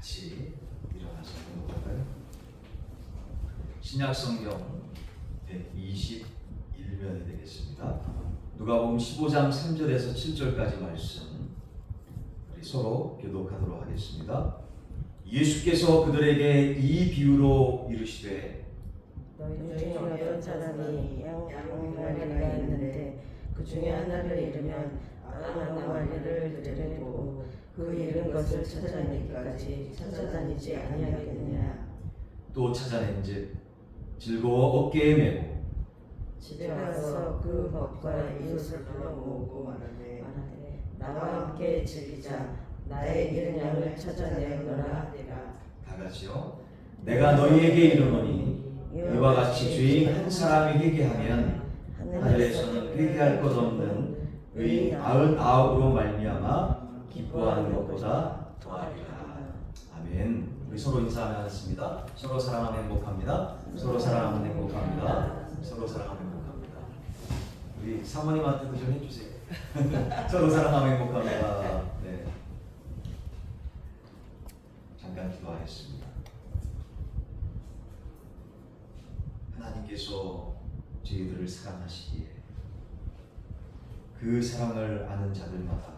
같이 일어나서 공부할까요? 신약성경 121면이 되겠습니다. 누가복음 15장 3절에서 7절까지 말씀 우리 서로 교독하도록 하겠습니다. 예수께서 그들에게 이 비유로 이르시되 너희 중에 어떤 사람이 양마리가 있는데 그 중에 하나를 잃으면 양마리를 데리고 그 잃은 것을 찾아내기까지 찾아다니지 아니하겠느냐. 또 찾아낸즉 즐거워 어깨에 메고 집에 와서 그 벗과 이웃을 불러 모으고 말하되 나와 함께 즐기자. 나의 잃은 양을 찾아내어라 하리라. 다 같이요. 내가 너희에게 이르노니 이와 같이 죄인 한 사람이 회개하면 하늘에서는 회개할 것 없는 의인 99으로 말미암아 기뻐하는 것보다 더하리라. 아멘. 우리 서로 인사하면 하겠습니다. 서로 사랑하면 행복합니다. 서로 사랑하면 행복합니다. 서로 사랑하면 행복합니다. 우리 사모님한테도 좀 해주세요. 서로 사랑하면 행복합니다. 네. 잠깐 기도하겠습니다. 하나님께서 저희들을 사랑하시기에 그 사랑을 아는 자들마다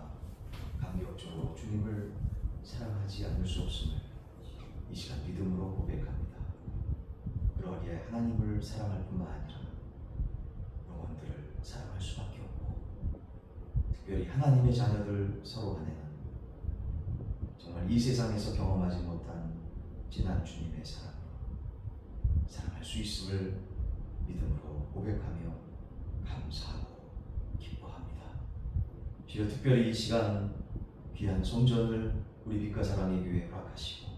감격적으로 주님을 사랑하지 않을 수 없음을 이 시간 믿음으로 고백합니다. 그러기에 하나님을 사랑할 뿐만 아니라 영혼들을 사랑할 수밖에 없고, 특별히 하나님의 자녀들 서로 간에는 정말 이 세상에서 경험하지 못한 진한 주님의 사랑할 수 있음을 믿음으로 고백하며 감사하고 기뻐합니다. 주여, 특별히 이 시간 귀한 성전을 우리 빛과 사랑의 교회에 허락하시고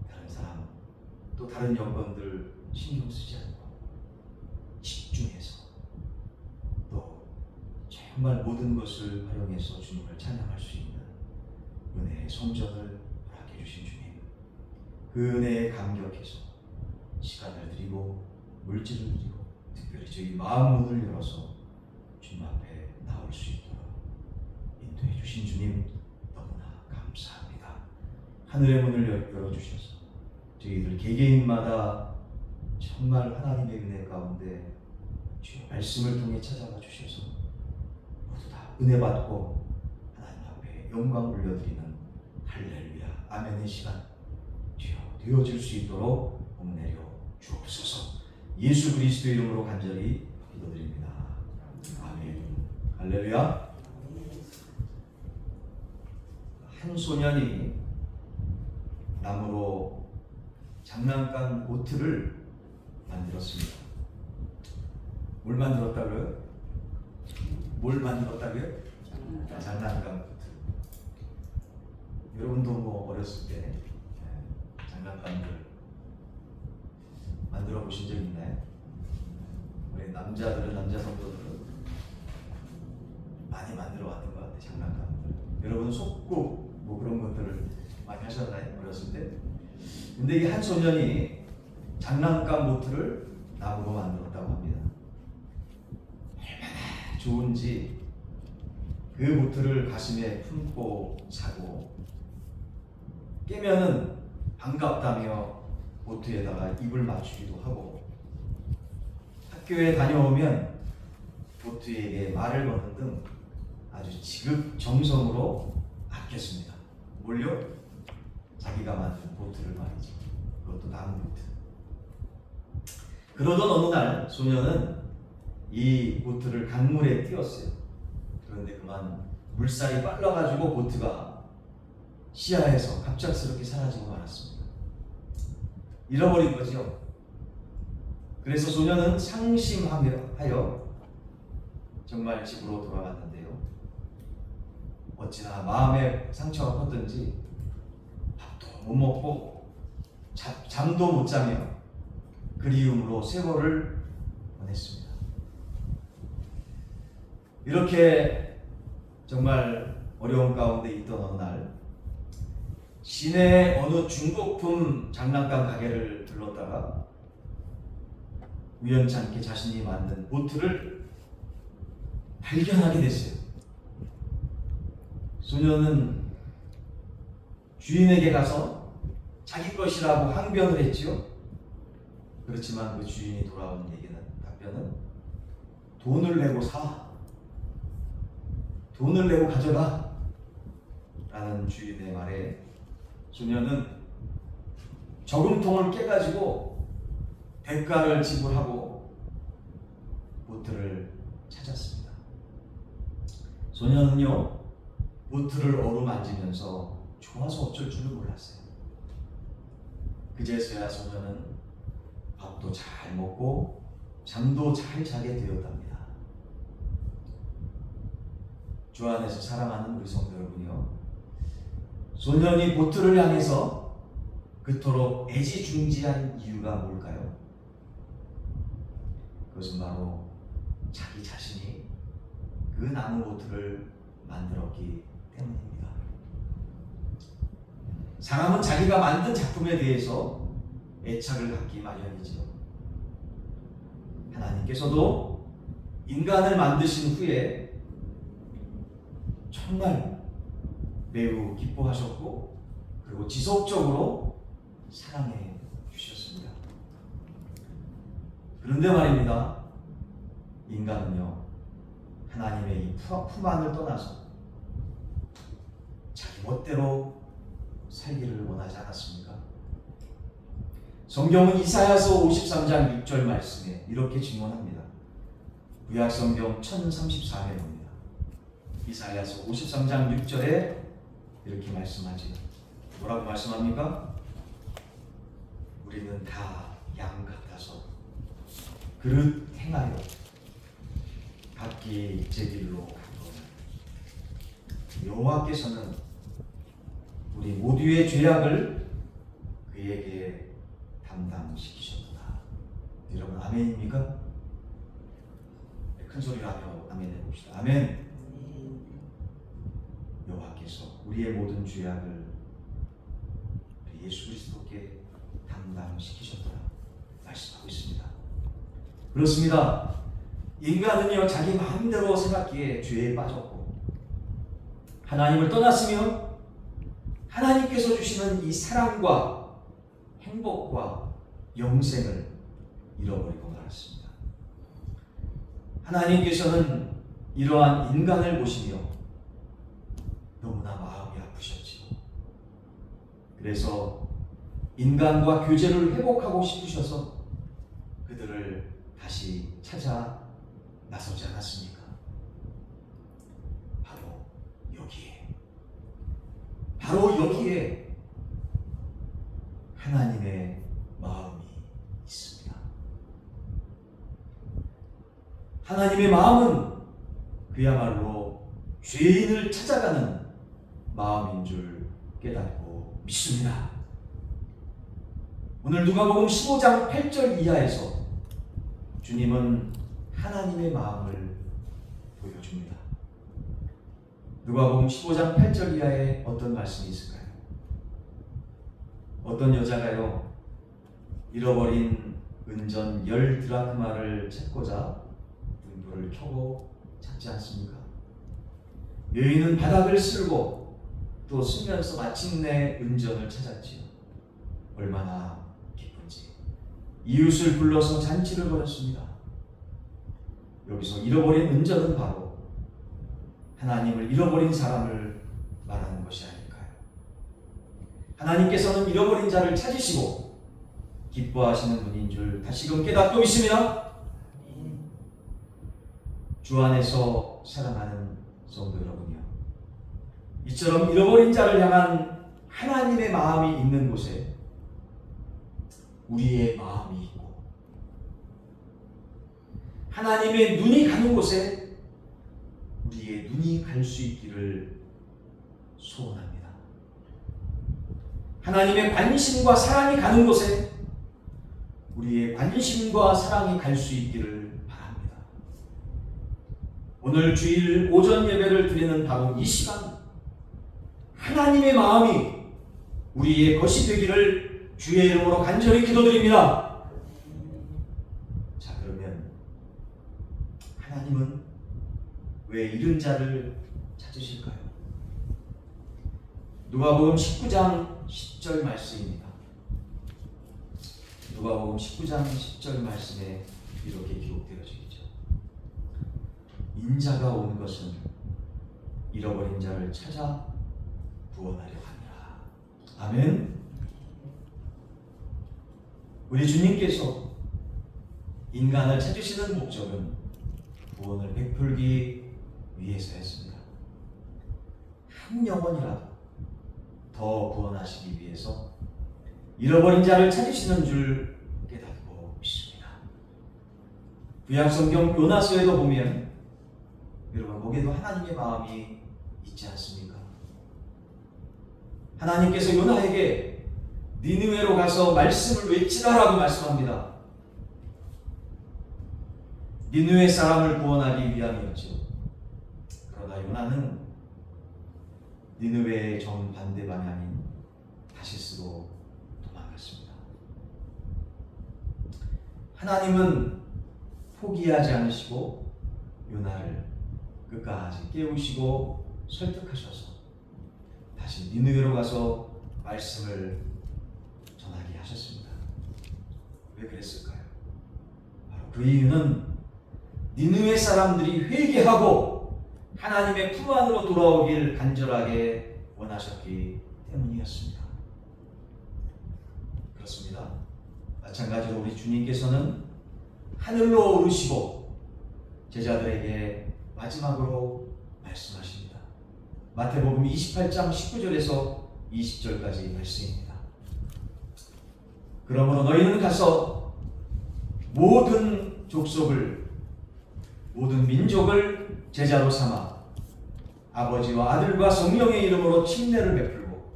다른 사람 또 다른 여건들 신경 쓰지 않고 집중해서 또 정말 모든 것을 활용해서 주님을 찬양할 수 있는 은혜의 성전을 허락해 주신 주님, 그 은혜에 감격해서 시간을 드리고 물질을 드리고 특별히 저희 마음 문을 열어서 주님 앞에 나올 수 있도록 인도해 주신 주님 너무나 감사합니다. 하늘의 문을 열어주셔서 저희들 개개인마다 정말 하나님의 은혜 가운데 주의 말씀을 통해 찾아가 주셔서 모두 다 은혜 받고 하나님 앞에 영광 올려드리는 할렐루야 아멘의 시간 주여 되어질 수 있도록 복내려 주옵소서. 예수 그리스도 이름으로 간절히 기도드립니다. 아멘. 할렐루야. 한 소년이 나무로 장난감 보트를 만들었습니다. 뭘 만들었다고요? 뭘 만들었다고요? 장난감 보트. 여러분도 뭐 어렸을 때 장난감들 만들어 보신 적 있나요? 우리 남자들은 남자 성도들은 많이 만들어 왔던 것 같아요. 장난감들. 여러분은 속국 뭐 그런 것들을 많이 하셨나요? 어렸을 때? 근데 이 한 소년이 장난감 보트를 나무로 만들었다고 합니다. 얼마나 좋은지 그 보트를 가슴에 품고 사고 깨면은 반갑다며 보트에다가 입을 맞추기도 하고, 학교에 다녀오면 보트에게 말을 거는 등 아주 지극정성으로 아꼈습니다. 뭘요? 자기가 만든 보트를 말이죠. 그것도 나무 보트. 그러던 어느 날 소녀는 이 보트를 강물에 띄웠어요. 그런데 그만 물살이 빨라가지고 보트가 시야에서 갑작스럽게 사라지고 말았습니다. 잃어버린 거죠. 그래서 소녀는 상심하여 정말 집으로 돌아갔는데요. 어찌나 마음에 상처가 컸던지 밥도 못 먹고 잠도 못 자며 그리움으로 세월을 보냈습니다. 이렇게 정말 어려운 가운데 있던 어느 날 시내 어느 중고품 장난감 가게를 들렀다가 우연찮게 자신이 만든 보트를 발견하게 됐어요. 소녀는 주인에게 가서 자기 것이라고 항변을 했지요. 그렇지만 그 주인이 돌아온 답변은 돈을 내고 사, 돈을 내고 가져가 라는 주인의 말에 소녀는 저금통을 깨가지고 대가를 지불하고 보트를 찾았습니다. 소녀는요, 보트를 어루만지면서 좋아서 어쩔 줄을 몰랐어요. 그제서야 소녀는 밥도 잘 먹고 잠도 잘 자게 되었답니다. 주 안에서 사랑하는 우리 성도 여러분이요, 소년이 보트를 향해서 그토록 애지중지한 이유가 뭘까요? 그것은 바로 자기 자신이 그 나무 보트를 만들었기 때문입니다. 사람은 자기가 만든 작품에 대해서 애착을 갖기 마련이지요. 하나님께서도 인간을 만드신 후에 정말 매우 기뻐하셨고, 그리고 지속적으로 사랑해 주셨습니다. 그런데 말입니다, 인간은요, 하나님의 이 품 안을 떠나서 자기 멋대로 살기를 원하지 않았습니까? 성경은 이사야서 53장 6절 말씀에 이렇게 증언합니다. 구약성경 1034회입니다. 이사야서 53장 6절에 이렇게 말씀하지. 뭐라고 말씀합니까? 우리는 다 양 같아서 그릇 행하여 각기 제 길로 갔거늘 여호와께서는 우리 모두의 죄악을 그에게 담당시키셨도다. 여러분 아멘입니까? 큰 소리로 하며 아멘 해봅시다. 아멘. 여호와께서 우리의 모든 죄악을 예수 그리스도께 담당시키셨더라 말씀하고 있습니다. 그렇습니다. 인간은요, 자기 마음대로 생각기에 죄에 빠졌고 하나님을 떠났으며 하나님께서 주시는 이 사랑과 행복과 영생을 잃어버리고 말았습니다. 하나님께서는 이러한 인간을 보시며 너무나 마음이 아프셨지요. 그래서 인간과 교제를 회복하고 싶으셔서 그들을 다시 찾아 나서지 않았습니까? 바로 여기에 하나님의 마음이 있습니다. 하나님의 마음은 그야말로 죄인을 찾아가는 마음인 줄 깨닫고 믿습니다. 오늘 누가복음 15장 8절 이하에서 주님은 하나님의 마음을 보여줍니다. 누가복음 15장 8절 이하에 어떤 말씀이 있을까요? 어떤 여자가요, 잃어버린 은전 10드라크마를 찾고자 등불을 켜고 찾지 않습니까? 여인은 바닥을 쓸고 또 쓰면서 마침내 은전을 찾았지요. 얼마나 기쁜지 이웃을 불러서 잔치를 벌였습니다. 여기서 잃어버린 은전은 바로 하나님을 잃어버린 사람을 말하는 것이 아닐까요? 하나님께서는 잃어버린 자를 찾으시고 기뻐하시는 분인 줄 다시금 깨닫고 있습니다. 주 안에서 사랑하는 성도 여러분이요, 이처럼 잃어버린 자를 향한 하나님의 마음이 있는 곳에 우리의 마음이 있고, 하나님의 눈이 가는 곳에 우리의 눈이 갈 수 있기를 소원합니다. 하나님의 관심과 사랑이 가는 곳에 우리의 관심과 사랑이 갈 수 있기를 바랍니다. 오늘 주일 오전 예배를 드리는 바로 이 시간, 하나님의 마음이 우리의 것이 되기를 주의 이름으로 간절히 기도드립니다. 자, 그러면 하나님은 왜 잃은 자를 찾으실까요? 누가복음 19장 10절 말씀입니다. 누가복음 19장 10절 말씀에 이렇게 기록되어져 있죠. 인자가 온 것은 잃어버린 자를 찾아 구원하려 함이라. 아멘. 우리 주님께서 인간을 찾으시는 목적은 구원을 베풀기 위해서였습니다. 한 영혼이라도 더 구원하시기 위해서 잃어버린 자를 찾으시는 줄 깨닫고 있습니다. 구약성경 요나서에도 보면 여러분 거기에도 하나님의 마음이 있지 않습니까? 하나님께서 요나에게 니느웨로 가서 말씀을 외치라라고 말씀합니다. 니느웨 사람을 구원하기 위함이었죠. 그러나 요나는 니느웨의 정반대 방향인 다시스로 도망갔습니다. 하나님은 포기하지 않으시고 요나를 끝까지 깨우시고 설득하셔서 다시 니느웨로 가서 말씀을 전하게 하셨습니다. 왜 그랬을까요? 바로 그 이유는 니느웨 사람들이 회개하고 하나님의 품 안으로 돌아오길 간절하게 원하셨기 때문이었습니다. 그렇습니다. 마찬가지로 우리 주님께서는 하늘로 오르시고 제자들에게 마지막으로 말씀하십니다. 마태복음 28장 19절에서 20절까지 말씀입니다. 그러므로 너희는 가서 모든 족속을 모든 민족을 제자로 삼아 아버지와 아들과 성령의 이름으로 침례를 베풀고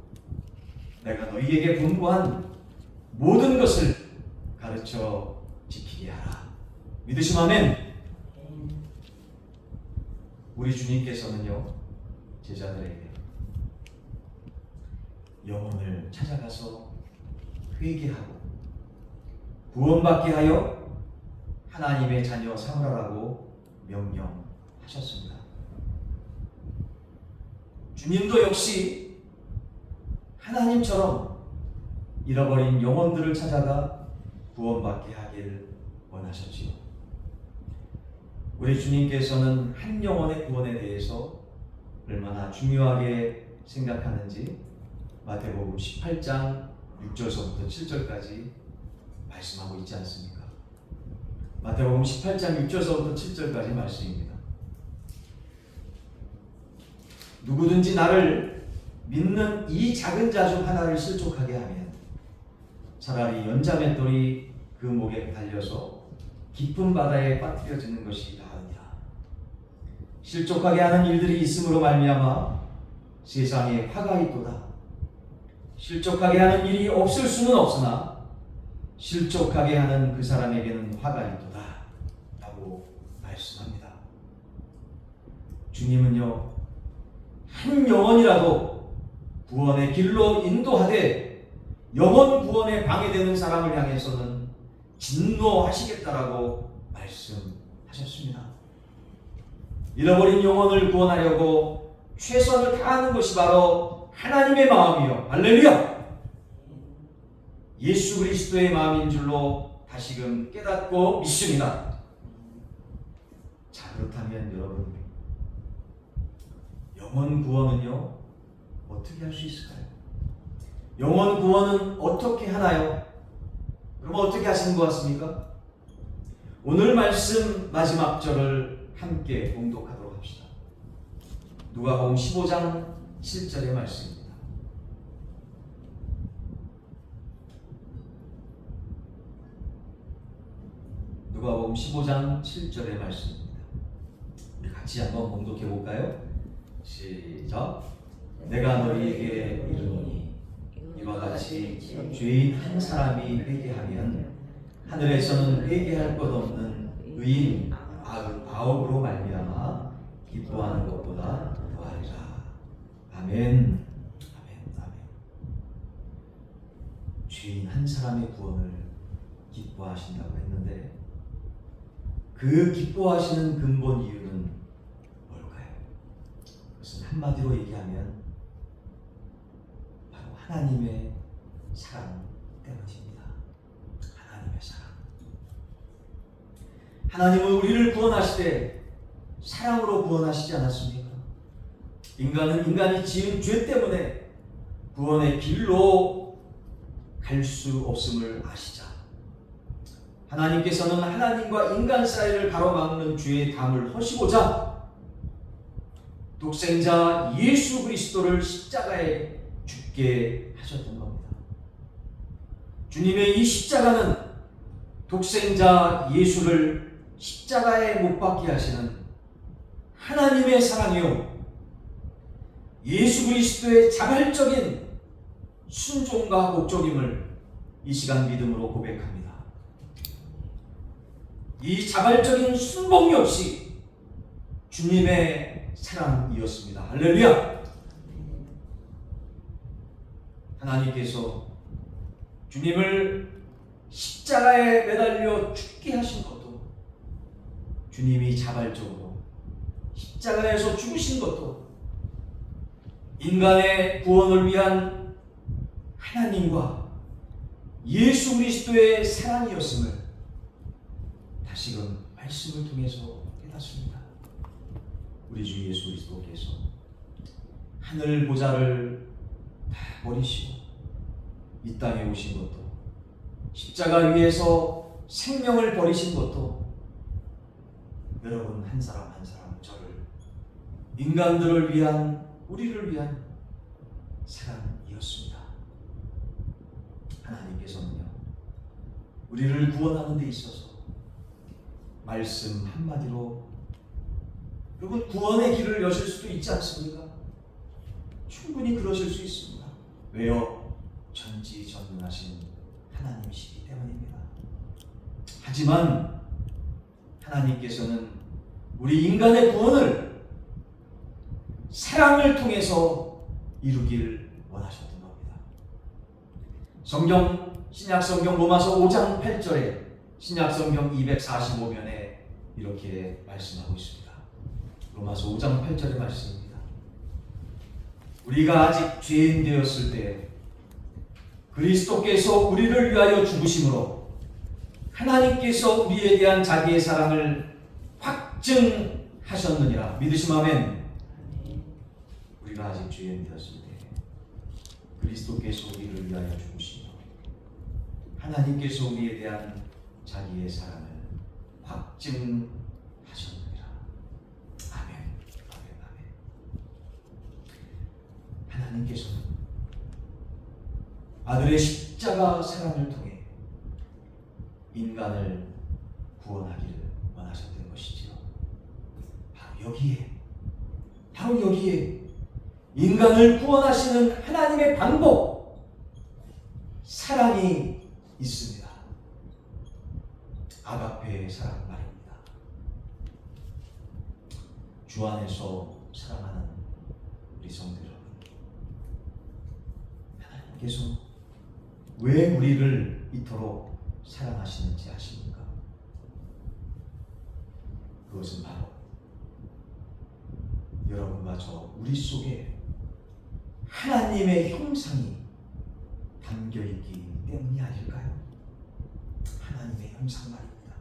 내가 너희에게 분부한 모든 것을 가르쳐 지키게 하라. 믿으시면 아멘. 우리 주님께서는요 제자들에게 영혼을 찾아가서 회개하고 구원받게 하여 하나님의 자녀 삼으라고 명령하셨습니다. 주님도 역시 하나님처럼 잃어버린 영혼들을 찾아가 구원받게 하길 원하셨지요. 우리 주님께서는 한 영혼의 구원에 대해서 얼마나 중요하게 생각하는지 마태복음 18장 6절서부터 7절까지 말씀하고 있지 않습니까? 마태복음 18장 6절서부터 7절까지 말씀입니다. 누구든지 나를 믿는 이 작은 자 중 하나를 실족하게 하면 차라리 연자맷돌이 그 목에 달려서 깊은 바다에 빠뜨려지는 것이 나으니라. 실족하게 하는 일들이 있음으로 말미암아 세상에 화가 있도다. 실족하게 하는 일이 없을 수는 없으나 실족하게 하는 그 사람에게는 화가 있도다 라고 말씀합니다. 주님은요 한 영혼이라도 구원의 길로 인도하되 영혼 구원에 방해되는 사람을 향해서는 진노하시겠다라고 말씀하셨습니다. 잃어버린 영혼을 구원하려고 최선을 다하는 것이 바로 하나님의 마음이요. 할렐루야! 예수 그리스도의 마음인 줄로 다시금 깨닫고 믿습니다. 자, 그렇다면 여러분 영혼 구원은요 어떻게 할 수 있을까요? 영혼 구원은 어떻게 하나요? 그럼 어떻게 하시는 것 같습니까? 오늘 말씀 마지막 절을 함께 봉독하도록 합시다. 누가복음 15장 7절의 말씀입니다. 누가복음 15장 7절의 말씀입니다. 우리 같이 한번 봉독해 볼까요? 시작. 내가 너희에게 이르노니 이와 같이 죄인 한 사람이 회개하면 하늘에서는 회개할 것 없는 의인 99으로 말미암아 기뻐하는 것보다 더하리라. 아멘. 아멘. 아멘. 죄인 한 사람의 구원을 기뻐하신다고 했는데 그 기뻐하시는 근본 이유는 뭘까요? 그것은 한마디로 얘기하면 바로 하나님의 사랑 때문입니다. 하나님은 우리를 구원하시되 사랑으로 구원하시지 않았습니까? 인간은 인간이 지은 죄 때문에 구원의 길로 갈 수 없음을 아시자 하나님께서는 하나님과 인간 사이를 가로막는 죄의 담을 허시고자 독생자 예수 그리스도를 십자가에 죽게 하셨던 겁니다. 주님의 이 십자가는 독생자 예수를 십자가에 못 박게 하시는 하나님의 사랑이요 예수 그리스도의 자발적인 순종과 목적임을 이 시간 믿음으로 고백합니다. 이 자발적인 순종 역시 주님의 사랑이었습니다. 할렐루야! 하나님께서 주님을 십자가에 매달려 죽게 하신 것도 주님이 자발적으로 십자가에서 죽으신 것도 인간의 구원을 위한 하나님과 예수 그리스도의 사랑이었음을 다시금 말씀을 통해서 깨닫습니다. 우리 주 예수 그리스도께서 하늘 보좌를 다 버리시고 이 땅에 오신 것도 십자가 위에서 생명을 버리신 것도 여러분 한 사람 한 사람 저를 인간들을 위한 우리를 위한 사랑이었습니다. 하나님께서는요 우리를 구원하는 데 있어서 말씀 한마디로 여러분 구원의 길을 여실 수도 있지 않습니까? 충분히 그러실 수 있습니다. 왜요? 전지전능하신 하나님이시기 때문입니다. 하지만 하나님께서는 우리 인간의 구원을 사랑을 통해서 이루길 원하셨던 겁니다. 성경 신약성경 로마서 5장 8절에 신약성경 245면에 이렇게 말씀하고 있습니다. 로마서 5장 8절의 말씀입니다. 우리가 아직 죄인 되었을 때 그리스도께서 우리를 위하여 죽으심으로 하나님께서 우리에 대한 자기의 사랑을 확증하셨느니라. 믿으시면 아멘. 우리가 아직 죄인 되었을 때 그리스도께서 우리를 위하여 죽으심으로 하나님께서 우리에 대한 자기의 사랑을 확증하셨느니라. 아멘. 아멘. 아멘. 하나님께서는 아들의 십자가 사랑을 통해 인간을 구원하기를 원하셨던 것이지요. 바로 여기에 인간을 구원하시는 하나님의 방법, 사랑이 있습니다. 아가페의 사랑 말입니다. 주 안에서 사랑하는 우리 성도 여러분, 하나님께서 왜 우리를 이토록 사랑하시는지 아십니까? 그것은 바로 여러분과 저 우리 속에 하나님의 형상이 담겨있기 때문이 아닐까요? 하나님의 형상 말입니다.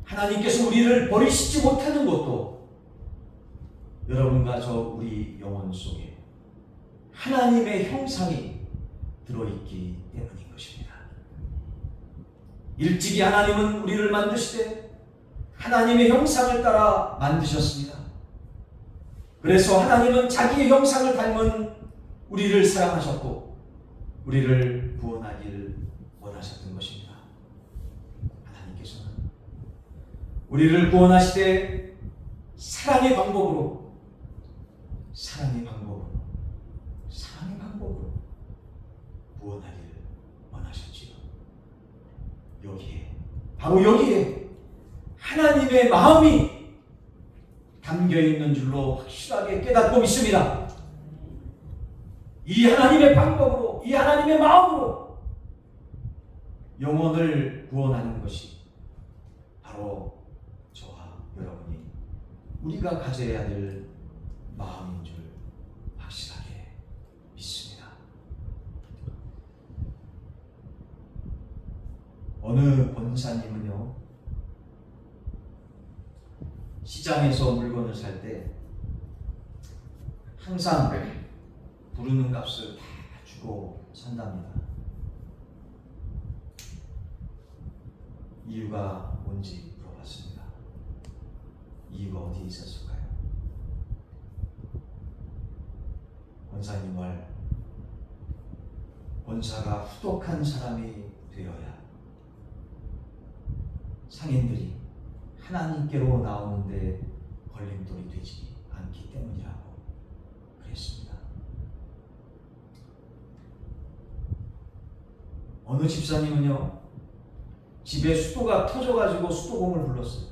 하나님께서 우리를 버리시지 못하는 것도 여러분과 저 우리 영혼 속에 하나님의 형상이 들어있기 때문인 것입니다. 일찍이 하나님은 우리를 만드시되 하나님의 형상을 따라 만드셨습니다. 그래서 하나님은 자기의 형상을 닮은 우리를 사랑하셨고 우리를 구원하기를 원하셨던 것입니다. 하나님께서는 우리를 구원하시되 사랑의 방법으로 구원하기를 원하셨지요. 바로 여기에 하나님의 마음이 담겨있는 줄로 확실하게 깨닫고 믿습니다. 이 하나님의 방법으로, 이 하나님의 마음으로 영혼을 구원하는 것이 바로 저와 여러분이 우리가 가져야 될 마음인 줄 확실하게 믿습니다. 어느 권사님은요, 시장에서 물건을 살 때 항상 부르는 값을 다 주고 산답니다. 이유가 뭔지 물어봤습니다. 이유가 어디에 있었을까요? 권사님 말, 권사가 후덕한 사람이 되어야 상인들이 하나님께로 나오는데 걸림돌이 되지 않기 때문이라고 그랬습니다. 어느 집사님은요, 집에 수도가 터져가지고 수도공을 불렀어요.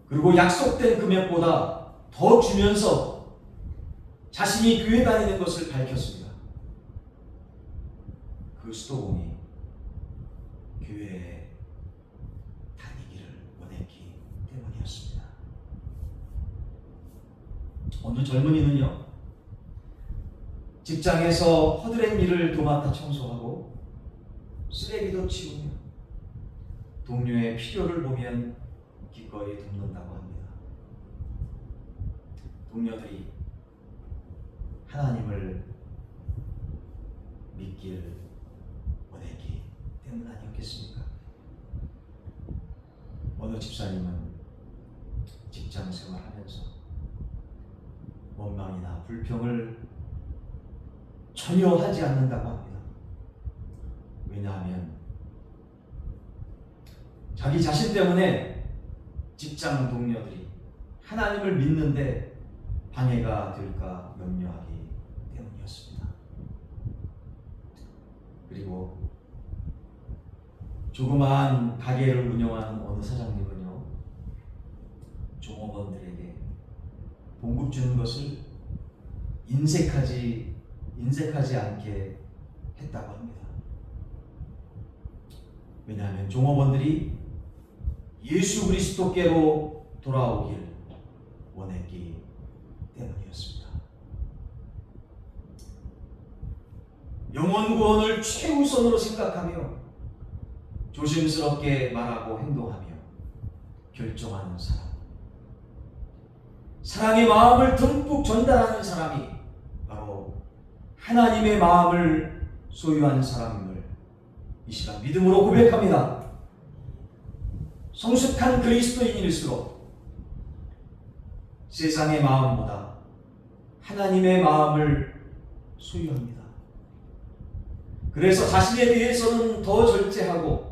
그리고 약속된 금액보다 더 주면서 자신이 교회 다니는 것을 밝혔습니다. 그 수도공이 교회에 다니기를 원했기 때문이었습니다. 어느 젊은이는요, 직장에서 허드렛 일을 도맡아 청소하고 쓰레기도 치우며 동료의 필요를 보면 기꺼이 돕는다고 합니다. 동료들이 하나님을 믿길 원했기 때문 아니었겠습니까? 어느 집사님은 직장 생활하면서 원망이나 불평을 전혀 하지 않는다고 합니다. 왜냐하면 자기 자신 때문에 직장 동료들이 하나님을 믿는데 방해가 될까 염려하기 때문이었습니다. 그리고 조그마한 가게를 운영하는 어느 사장님은요, 종업원들에게 봉급 주는 것을 인색하지 않게 했다고 합니다. 왜냐하면 종업원들이 예수 그리스도께로 돌아오길 원했기 때문이었습니다. 영혼 구원을 최우선으로 생각하며 조심스럽게 말하고 행동하며 결정하는 사람, 사랑의 마음을 듬뿍 전달하는 사람이 바로 하나님의 마음을 소유한 사람임을 이 시간 믿음으로 고백합니다. 성숙한 그리스도인일수록 세상의 마음보다 하나님의 마음을 소유합니다. 그래서 자신에 대해서는 더 절제하고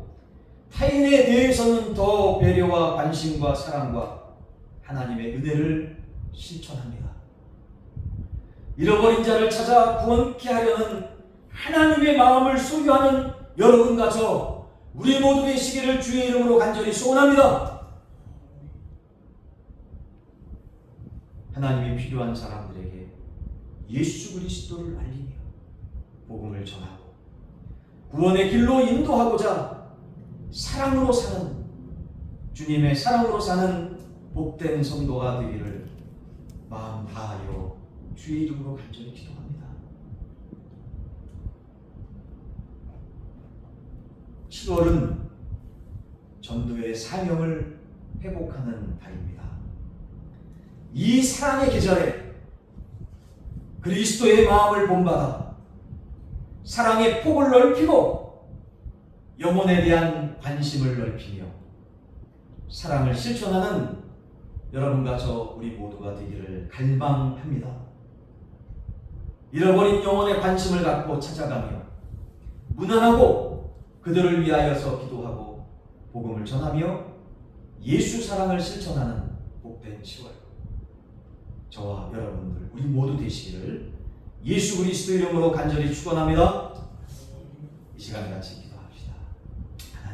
타인에 대해서는 더 배려와 관심과 사랑과 하나님의 은혜를 실천합니다. 잃어버린 자를 찾아 구원케 하려는 하나님의 마음을 소유하는 여러분과 저 우리 모두 되시기를 주의 이름으로 간절히 소원합니다. 하나님이 필요한 사람들에게 예수 그리스도를 알리며 복음을 전하고 구원의 길로 인도하고자 사랑으로 사는, 주님의 사랑으로 사는 복된 성도가 되기를 마음 다하여 주의 이름으로 간절히 기도합니다. 7월은 전도의 사명을 회복하는 달입니다. 이 사랑의 계절에 그리스도의 마음을 본받아 사랑의 폭을 넓히고 영혼에 대한 관심을 넓히며 사랑을 실천하는 여러분과 저 우리 모두가 되기를 갈망합니다. 잃어버린 영혼의 관심을 갖고 찾아가며 무난하고 그들을 위하여서 기도하고 복음을 전하며 예수 사랑을 실천하는 복된 10월, 저와 여러분들 우리 모두 되시기를 예수 그리스도 이름으로 간절히 축원합니다. 이 시간 같이